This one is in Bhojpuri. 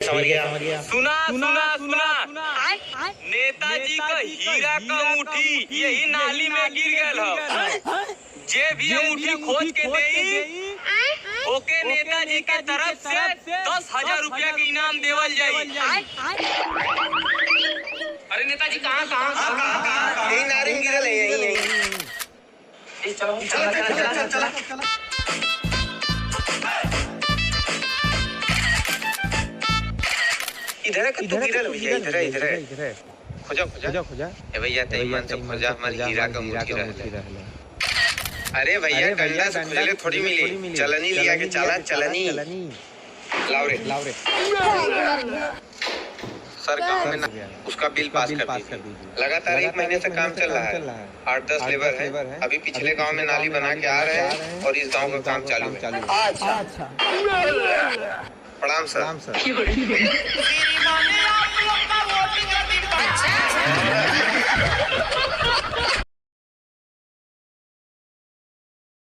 समझ गया। सुना सुना सुना, नेताजी का हीरा का अंगूठी यही नाली में गिर गया। जे भी अंगूठी खोज के देई ओके नेताजी के तरफ से 10,000 रुपया के इनाम देवल जाई। अरे नेताजी कहाँ कहाँ यही नारी में गिरल है, यही चलो चला। इधर है, कद्दू गिरल भैया, इधर है। खोजा ए भैया, तई मन से खोजा, हमार हीरा का अंगूठी रहल। अरे भैया डंडा से खोजले थोड़ी मिली, चलनी लिया के चला, चलनी लाओ रे। सर गांव में उसका बिल पास कर दीजिए। लगातार 1 महीने से काम चल रहा है, 8-10 लेबर है। अभी पिछले गांव में नाली बना के आ रहे हैं और इस गांव का काम चालू है। अच्छा। प्रणाम सर।